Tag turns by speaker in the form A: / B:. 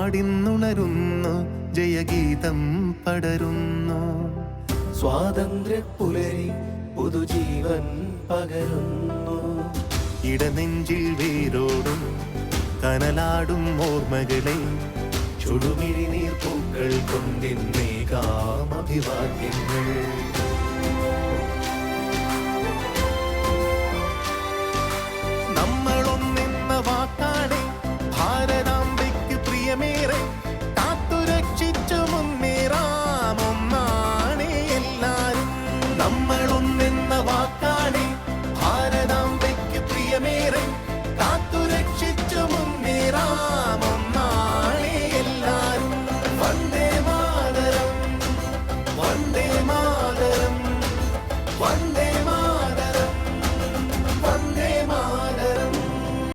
A: നാടിന്നുണരുന്നു, ജയഗീതം പടരുന്നു.
B: സ്വാതന്ത്ര്യ പുലരി പുതുജീവൻ പകരുന്നു.
A: ഇടനെഞ്ചിൽ വേരോടും കനലാടും ഓർമ്മകളെ
B: ചുടുമിഴി നീർപ്പൂക്കൾ കൊണ്ടിന്നേകാം അഭിവാദ്യങ്ങൾ.